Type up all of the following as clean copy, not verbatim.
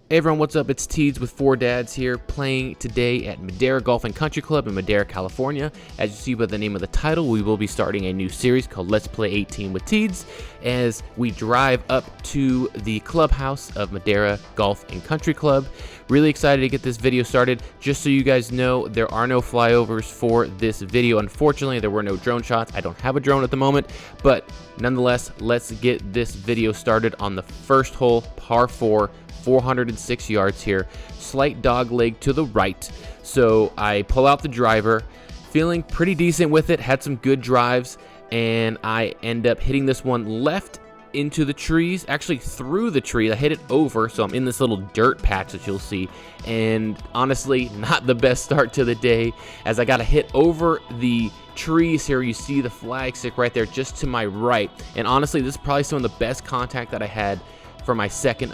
Hey everyone, what's up? It's Teeds with Four Dads here, playing today at Madera Golf Country Club in Madera, California. As you see by the name of the title, we will be starting a new series called Let's Play 18 with Teeds as we drive up to the clubhouse of Madera Golf Country Club. Really excited to get this video started. Just so you guys know, there are no flyovers for this video. Unfortunately, there were no drone shots. I don't have a drone at the moment, but nonetheless, let's get this video started on the first hole, par 4. 406 yards here, slight dog leg to the right, so I pull out the driver, feeling pretty decent with it, had some good drives, and I end up hitting this one left into the trees, actually through the trees. I hit it over, so I'm in this little dirt patch that you'll see, and honestly, not the best start to the day, as I got a hit over the trees here. You see the flag stick right there just to my right, and honestly, this is probably some of the best contact that I had for my second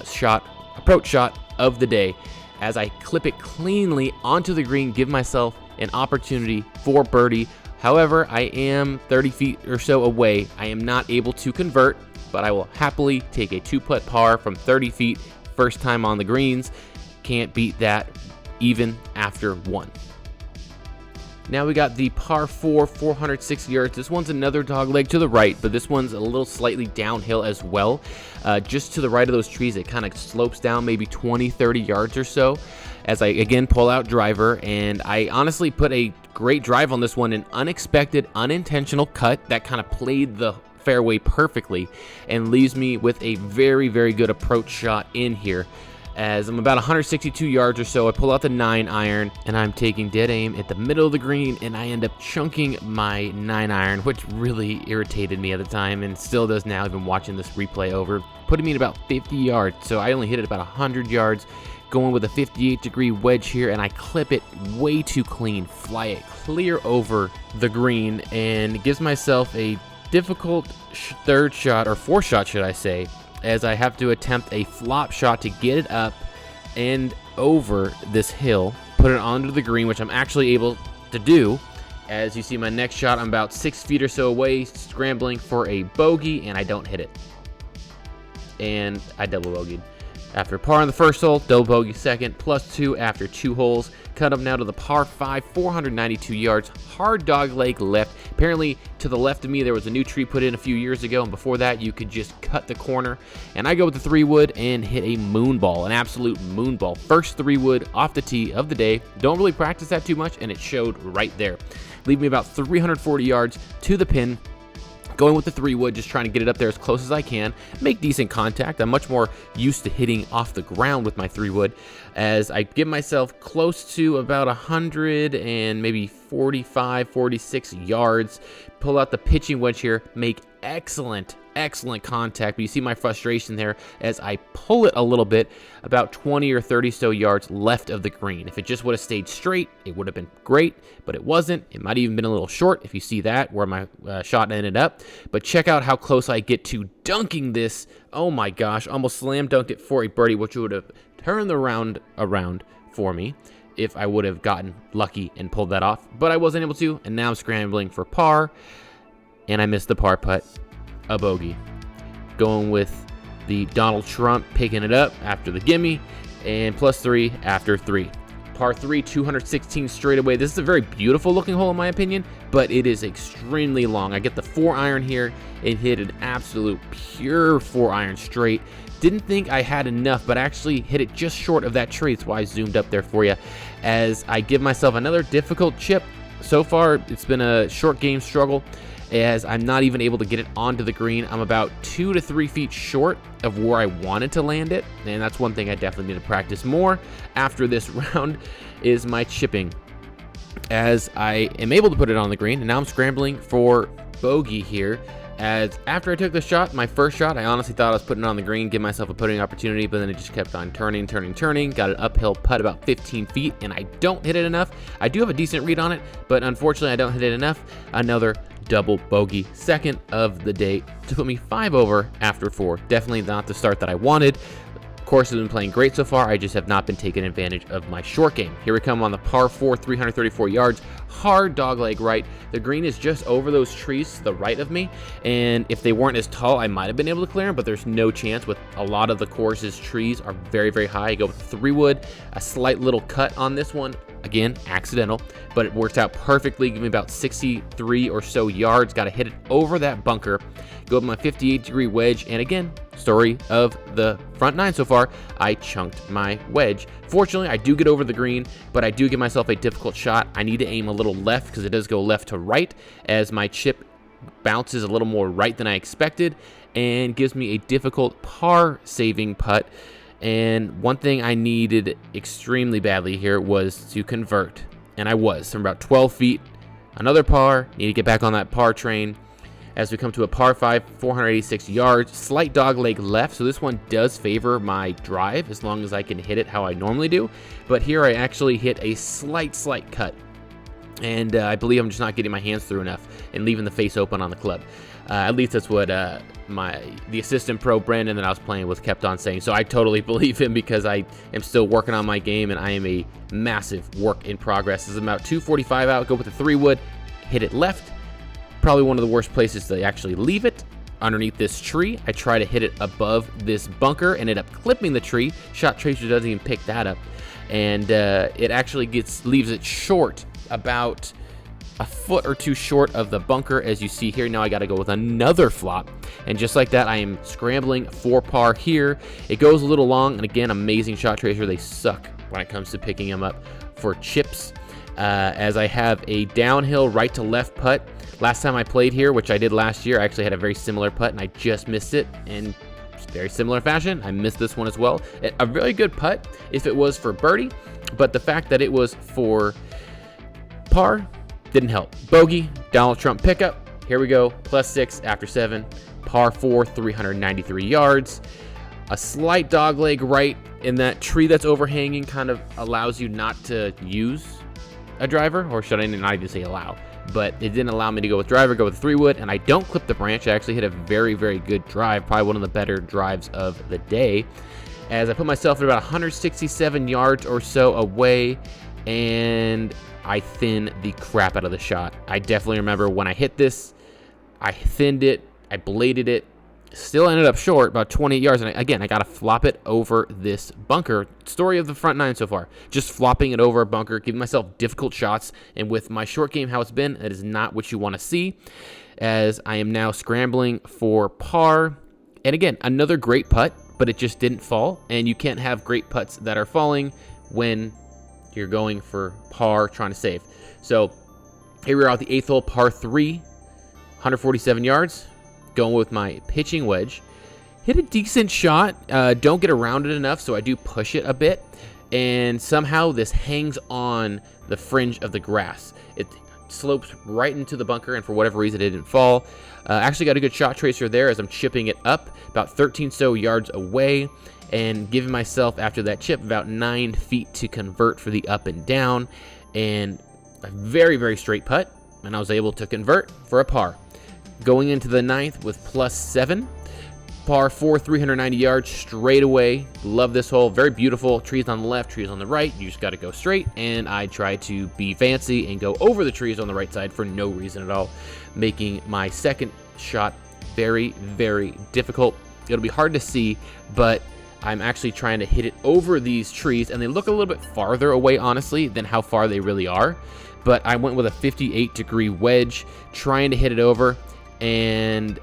approach shot of the day, as I clip it cleanly onto the green, give myself an opportunity for birdie. However, I am 30 feet or so away. I am not able to convert, but I will happily take a 2-putt par from 30 feet, first time on the greens. Can't beat that even after one. Now we got the par 4, 406 yards. This one's another dog leg to the right, but this one's a little slightly downhill as well. Just to the right of those trees, it kind of slopes down maybe 20, 30 yards or so. As I again pull out driver, and I honestly put a great drive on this one, an unexpected, unintentional cut that kind of played the fairway perfectly and leaves me with a very, very good approach shot in here. As I'm about 162 yards or so, I pull out the 9-iron, and I'm taking dead aim at the middle of the green, and I end up chunking my 9-iron, which really irritated me at the time, and still does now, even watching this replay over, putting me at about 50 yards, so I only hit it about 100 yards, going with a 58-degree wedge here, and I clip it way too clean, fly it clear over the green, and it gives myself a difficult third shot, or fourth shot, should I say, as I have to attempt a flop shot to get it up and over this hill, put it onto the green, which I'm actually able to do. As you see my next shot, I'm about 6 feet or so away, scrambling for a bogey, and I don't hit it. And I double bogeyed. After par on the first hole, double bogey second, +2 after 2 holes. Cut up now to the par 5, 492 yards, hard dog leg left. Apparently, to the left of me, there was a new tree put in a few years ago, and before that, you could just cut the corner. And I go with the 3-wood and hit a moon ball, an absolute moon ball. First 3-wood off the tee of the day. Don't really practice that too much, and it showed right there. Leave me about 340 yards to the pin. Going with the 3-wood, just trying to get it up there as close as I can, make decent contact. I'm much more used to hitting off the ground with my 3-wood, as I give myself close to about 100 and maybe 45, 46 yards. Pull out the pitching wedge here, make excellent contact, but you see my frustration there as I pull it a little bit, about 20 or 30 so yards left of the green. If it just would have stayed straight, it would have been great, but it wasn't. It might have even been a little short if you see that, where my shot ended up. But check out how close I get to dunking this. Oh my gosh, almost slam dunked it for a birdie, which would have turned the round around for me if I would have gotten lucky and pulled that off, but I wasn't able to, and now I'm scrambling for par, and I missed the par putt. A bogey. Going with the Donald Trump, picking it up after the gimme, and +3 after 3. Par 3, 216 straight away. This is a very beautiful looking hole in my opinion, but it is extremely long. I get the 4-iron here and hit an absolute pure 4-iron straight. Didn't think I had enough, but actually hit it just short of that tree. That's why I zoomed up there for you, as I give myself another difficult chip. So far, it's been a short game struggle, as I'm not even able to get it onto the green. I'm about 2 to 3 feet short of where I wanted to land it, and that's one thing I definitely need to practice more after this round, is my chipping, as I am able to put it on the green, and now I'm scrambling for bogey here, as after I took the shot, my first shot, I honestly thought I was putting it on the green, give myself a putting opportunity, but then it just kept on turning, got an uphill putt about 15 feet, and I don't hit it enough. I do have a decent read on it, but unfortunately I don't hit it enough. Another double bogey, second of the day, to put me 5 over after 4. Definitely not the start that I wanted. course has been playing great so far. I just have not been taking advantage of my short game. Here we come on the par 4, 334 yards, hard dogleg right. The green is just over those trees to the right of me, and if they weren't as tall, I might have been able to clear them, but there's no chance. With a lot of the course's trees are very, very high. I go with 3-wood, a slight little cut on this one. Again, accidental, but it works out perfectly. Give me about 63 or so yards. Got to hit it over that bunker. Go with my 58-degree wedge, and again, story of the front 9 so far, I chunked my wedge. Fortunately, I do get over the green, but I do give myself a difficult shot. I need to aim a little left because it does go left to right as my chip bounces a little more right than I expected and gives me a difficult par-saving putt. And one thing I needed extremely badly here was to convert, and I was from about 12 feet. Another par, need to get back on that par train as we come to a par 5, 486 yards, slight dogleg left, so this one does favor my drive as long as I can hit it how I normally do. But here I actually hit a slight cut, and I believe I'm just not getting my hands through enough and leaving the face open on the club. At least that's what the assistant pro Brandon that I was playing with kept on saying. So I totally believe him because I am still working on my game and I am a massive work in progress. This is about 245 out. Go with the 3-wood, hit it left. Probably one of the worst places to actually leave it. Underneath this tree, I try to hit it above this bunker, ended up clipping the tree. Shot tracer doesn't even pick that up, and it actually leaves it short, about a foot or two short of the bunker, as you see here. Now I got to go with another flop, and just like that, I am scrambling for par here. It goes a little long, and again, amazing shot tracer. They suck when it comes to picking them up for chips, as I have a downhill right to left putt. Last time I played here, which I did last year, I actually had a very similar putt, and I just missed it in very similar fashion. I missed this one as well. A very good putt if it was for birdie, but the fact that it was for par didn't help. Bogey, Donald Trump pickup. Here we go, +6 after 7. Par 4, 393 yards. A slight dogleg right in that tree that's overhanging kind of allows you not to use a driver, or should I not even say allow? But it didn't allow me to go with driver, go with 3-wood, and I don't clip the branch. I actually hit a very, very good drive, probably one of the better drives of the day, as I put myself at about 167 yards or so away, and I thinned the crap out of the shot. I definitely remember when I hit this, I thinned it, I bladed it, still ended up short, about 28 yards, and again, I got to flop it over this bunker. Story of the front 9 so far. Just flopping it over a bunker, giving myself difficult shots, and with my short game how it's been, that is not what you want to see, as I am now scrambling for par. And again, another great putt, but it just didn't fall, and you can't have great putts that are falling when you're going for par, trying to save. So here we are at the 8th hole, par 3, 147 yards. Going with my pitching wedge. Hit a decent shot. Don't get around it enough, so I do push it a bit. And somehow this hangs on the fringe of the grass. It slopes right into the bunker, and for whatever reason, it didn't fall. Actually got a good shot tracer there as I'm chipping it up about 13 so yards away, and giving myself, after that chip, about 9 feet to convert for the up and down. And a very, very straight putt, and I was able to convert for a par. Going into the 9th with +7. Par 4, 390 yards straight away. Love this hole. Very beautiful. Trees on the left, trees on the right. You just got to go straight. And I try to be fancy and go over the trees on the right side for no reason at all, making my second shot very, very difficult. It'll be hard to see, but I'm actually trying to hit it over these trees, and they look a little bit farther away, honestly, than how far they really are. But I went with a 58-degree wedge, trying to hit it over, and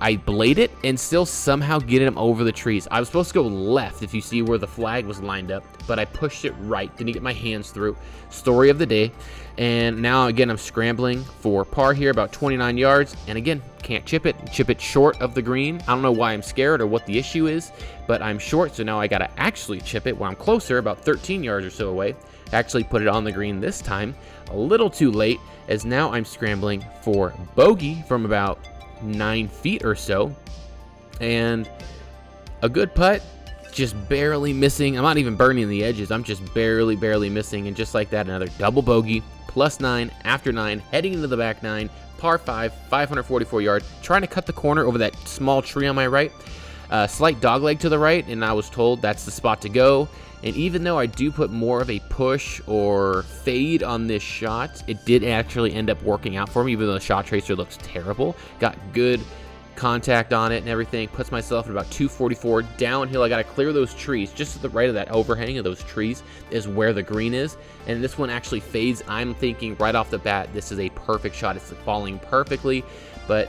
I blade it and still somehow get him over the trees. I was supposed to go left, if you see where the flag was lined up, but I pushed it right. Didn't get my hands through. Story of the day. And now, again, I'm scrambling for par here, about 29 yards. And again, can't chip it. Chip it short of the green. I don't know why I'm scared or what the issue is, but I'm short, so now I got to actually chip it when I'm closer, about 13 yards or so away. Actually put it on the green this time. A little too late, as now I'm scrambling for bogey from about 9 feet or so, and a good putt, just barely missing. I'm not even burning the edges, I'm just barely missing, and just like that, another double bogey, +9 after 9, heading into the back 9, par 5, 544 yards, trying to cut the corner over that small tree on my right. Slight dogleg to the right, and I was told that's the spot to go. And even though I do put more of a push or fade on this shot, it did actually end up working out for me, even though the shot tracer looks terrible. Got good contact on it and everything. Puts myself at about 244 downhill. I got to clear those trees. Just to the right of that overhang of those trees is where the green is, and this one actually fades. I'm thinking right off the bat, this is a perfect shot. It's falling perfectly, but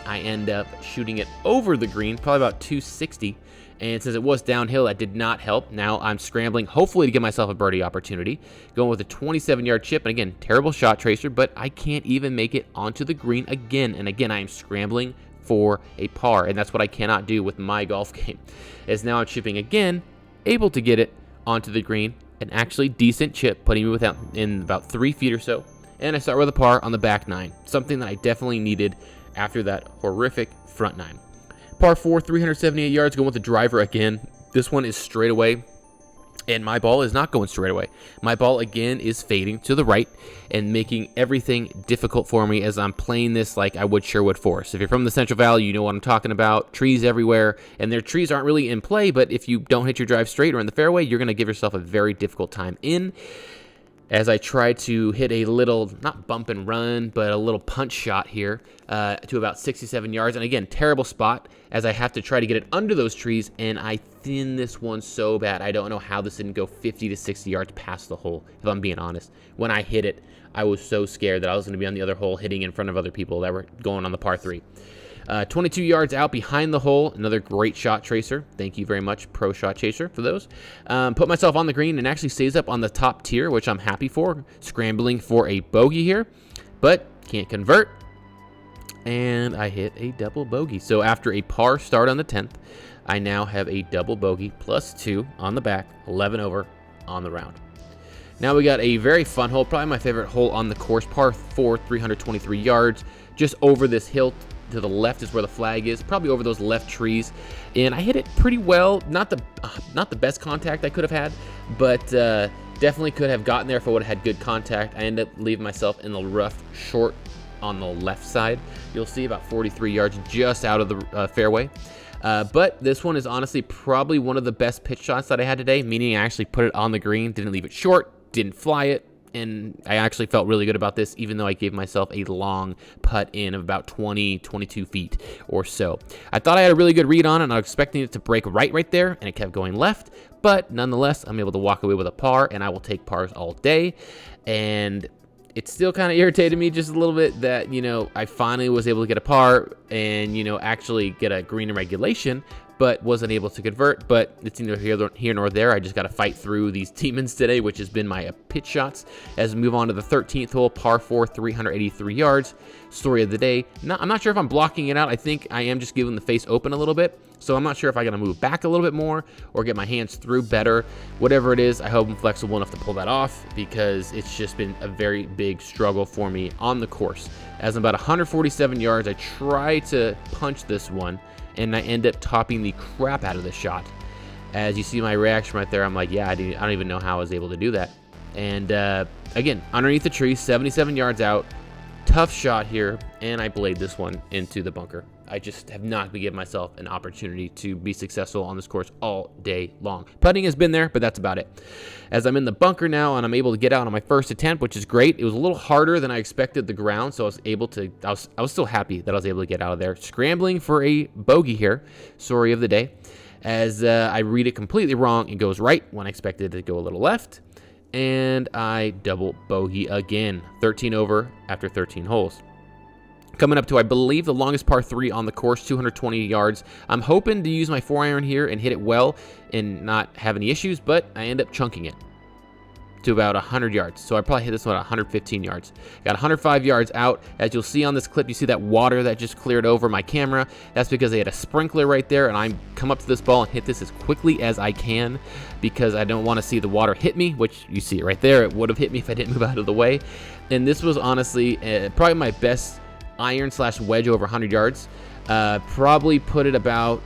I end up shooting it over the green, probably about 260. And since it was downhill, that did not help. Now I'm scrambling, hopefully to give myself a birdie opportunity. Going with a 27-yard chip, and again, terrible shot tracer, but I can't even make it onto the green again. And again, I am scrambling for a par, and that's what I cannot do with my golf game. As now I'm chipping again, able to get it onto the green, an actually decent chip, putting me in about 3 feet or so. And I start with a par on the back 9, something that I definitely needed after that horrific front 9. Par 4, 378 yards, going with the driver again. This one is straight away, and my ball is not going straight away. My ball, again, is fading to the right and making everything difficult for me as I'm playing this like I would Sherwood Forest. If you're from the Central Valley, you know what I'm talking about. Trees everywhere, and their trees aren't really in play, but if you don't hit your drive straight or in the fairway, you're going to give yourself a very difficult time in. As I try to hit a little, not bump and run, but a little punch shot here to about 67 yards. And again, terrible spot as I have to try to get it under those trees, and I thin this one so bad. I don't know how this didn't go 50 to 60 yards past the hole, if I'm being honest. When I hit it, I was so scared that I was going to be on the other hole hitting in front of other people that were going on the par 3. 22 yards out behind the hole, another great shot tracer. Thank you very much, Pro Shot Chaser, for those. Put myself on the green and actually stays up on the top tier, which I'm happy for. Scrambling for a bogey here, but can't convert. And I hit a double bogey. So after a par start on the 10th, I now have a double bogey plus 2 on the back, 11 over on the round. Now we got a very fun hole, probably my favorite hole on the course, par 4, 323 yards, just over this hill. To the left is where the flag is, probably over those left trees, and I hit it pretty well. Not the best contact I could have had, but definitely could have gotten there if I would have had good contact. I ended up leaving myself in the rough short on the left side. You'll see about 43 yards just out of the fairway. But this one is honestly probably one of the best pitch shots that I had today, meaning I actually put it on the green, didn't leave it short, didn't fly it. And I actually felt really good about this, even though I gave myself a long putt in of about 22 feet or so. I thought I had a really good read on it, and I was expecting it to break right there, and it kept going left. But nonetheless, I'm able to walk away with a par, and I will take pars all day. And it still kind of irritated me just a little bit that, you know, I finally was able to get a par and, you know, actually get a green in regulation, but wasn't able to convert. But it's neither here nor there. I just got to fight through these demons today, which has been my pitch shots. As we move on to the 13th hole, par 4, 383 yards. Story of the day. I'm not sure if I'm blocking it out. I think I am just giving the face open a little bit. So I'm not sure if I got to move back a little bit more or get my hands through better. Whatever it is, I hope I'm flexible enough to pull that off, because it's just been a very big struggle for me on the course. As I'm about 147 yards, I try to punch this one, and I end up topping the crap out of the shot. As you see my reaction right there, I'm like, yeah, I don't even know how I was able to do that. And again, underneath the tree, 77 yards out, tough shot here, and I blade this one into the bunker. I just have not been giving myself an opportunity to be successful on this course all day long. Putting has been there, but that's about it. As I'm in the bunker now, and I'm able to get out on my first attempt, which is great. It was a little harder than I expected the ground, so I was still happy that I was able to get out of there. Scrambling for a bogey here, story of the day. As I read it completely wrong, it goes right when I expected it to go a little left. And I double bogey again, 13 over after 13 holes. Coming up to, I believe, the longest par 3 on the course, 220 yards. I'm hoping to use my 4-iron here and hit it well and not have any issues, but I end up chunking it to about 100 yards. So I probably hit this one at 115 yards. Got 105 yards out. As you'll see on this clip, you see that water that just cleared over my camera. That's because they had a sprinkler right there, and I come up to this ball and hit this as quickly as I can because I don't want to see the water hit me, which you see it right there. It would have hit me if I didn't move out of the way. And this was honestly probably my best iron/wedge over 100 yards. Probably put it about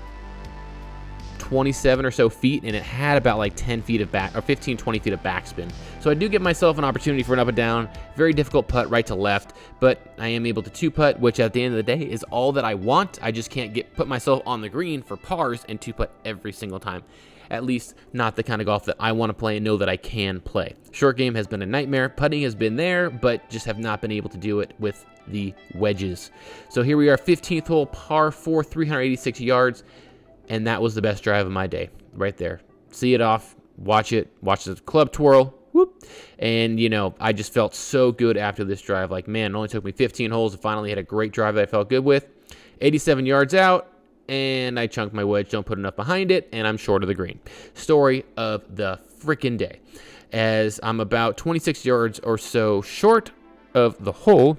27 or so feet, and it had about like 10 feet of back, or 15, 20 feet of backspin. So I do give myself an opportunity for an up and down. Very difficult putt right to left, but I am able to two putt, which at the end of the day is all that I want. I just can't put myself on the green for pars and two putt every single time. At least not the kind of golf that I want to play and know that I can play. Short game has been a nightmare. Putting has been there, but just have not been able to do it with the wedges. So here we are, 15th hole, par 4, 386 yards. And that was the best drive of my day, right there. See it off, watch the club twirl, whoop. And, you know, I just felt so good after this drive. Like, man, it only took me 15 holes to finally hit a great drive that I felt good with. 87 yards out, and I chunked my wedge, don't put enough behind it, and I'm short of the green. Story of the freaking day. As I'm about 26 yards or so short of the hole,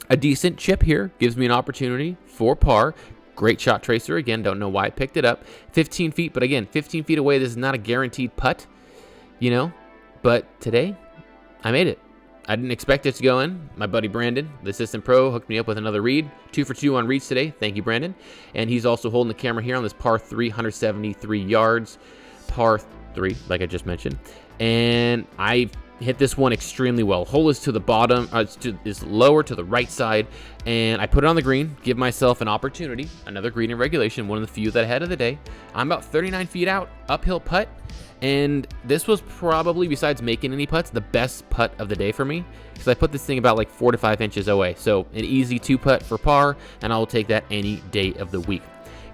a decent chip here gives me an opportunity for par. Great shot tracer. Again, don't know why I picked it up. 15 feet, but again, 15 feet away, this is not a guaranteed putt, you know. But today, I made it. I didn't expect it to go in. My buddy Brandon, the assistant pro, hooked me up with another read. 2 for 2 on reads today. Thank you, Brandon. And he's also holding the camera here on this par 3, 173 yards. Par 3, like I just mentioned. And I hit this one extremely well. Hole is to the bottom, is lower to the right side, and I put it on the green, give myself an opportunity, another green in regulation, one of the few that I had of the day. I'm about 39 feet out, uphill putt, and this was probably, besides making any putts, the best putt of the day for me, because I put this thing about like 4 to 5 inches away. So an easy 2 putt for par, and I will take that any day of the week.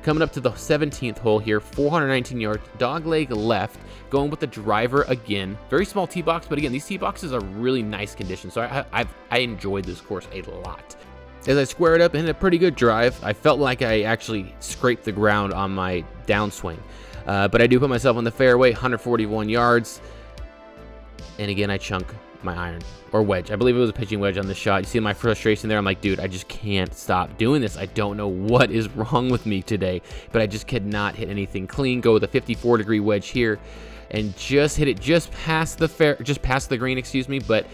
Coming up to the 17th hole here, 419 yards, dog leg left, going with the driver again. Very small tee box, but again, these tee boxes are really nice condition, so I enjoyed this course a lot. As I square it up and hit a pretty good drive, I felt like I actually scraped the ground on my downswing. But I do put myself on the fairway, 141 yards, and again, I chunk my iron or wedge. I believe it was a pitching wedge on this shot. You see my frustration there. I'm like, dude, I just can't stop doing this. I don't know what is wrong with me today, but I just could not hit anything clean. Go with a 54-degree wedge here and just hit it just past the green, excuse me. But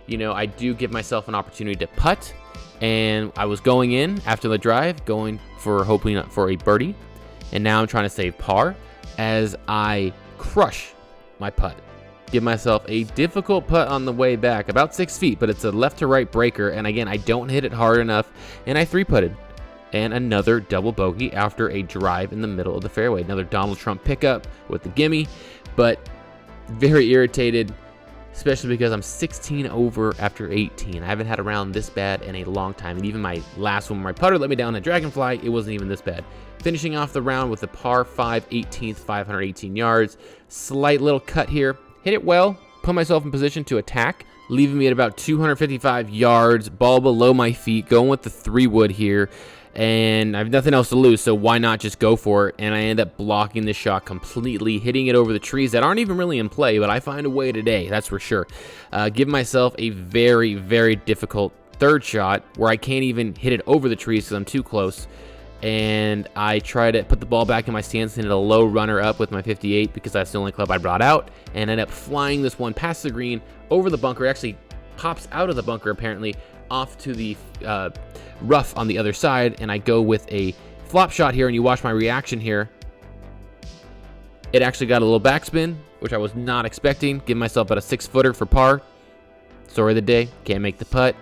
you know, I do give myself an opportunity to putt, and I was going in after the drive, hoping for a birdie, and now I'm trying to save par as I crush my putt. Give myself a difficult putt on the way back, about 6 feet, but it's a left to right breaker, and again, I don't hit it hard enough, and I 3-putted. And another double bogey after a drive in the middle of the fairway. Another Donald Trump pickup with the gimme, but very irritated, especially because I'm 16 over after 18. I haven't had a round this bad in a long time, and even my last one, my putter let me down a Dragonfly, it wasn't even this bad. Finishing off the round with a par 5, 18th, 518 yards. Slight little cut here. Hit it well, put myself in position to attack, leaving me at about 255 yards, ball below my feet, going with the 3-wood here, and I have nothing else to lose, so why not just go for it? And I end up blocking this shot completely, hitting it over the trees that aren't even really in play, but I find a way today, that's for sure. Give myself a very, very difficult third shot where I can't even hit it over the trees because I'm too close. And I try to put the ball back in my stance and hit a low runner up with my 58 because that's the only club I brought out, and end up flying this one past the green over the bunker. It actually pops out of the bunker apparently off to the rough on the other side, and I go with a flop shot here, and you watch my reaction here. It actually got a little backspin, which I was not expecting. Give myself about a 6-footer for par. Story of the day, can't make the putt.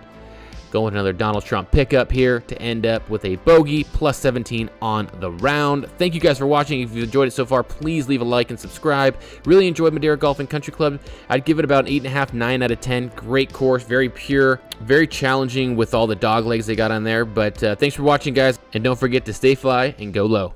Going with another Donald Trump pickup here to end up with a bogey, plus 17 on the round. Thank you guys for watching. If you've enjoyed it so far, please leave a like and subscribe. Really enjoyed Madera Golf and Country Club. I'd give it about an 8.5, 9 out of 10. Great course, very pure, very challenging with all the dog legs they got on there. But thanks for watching, guys. And don't forget to stay fly and go low.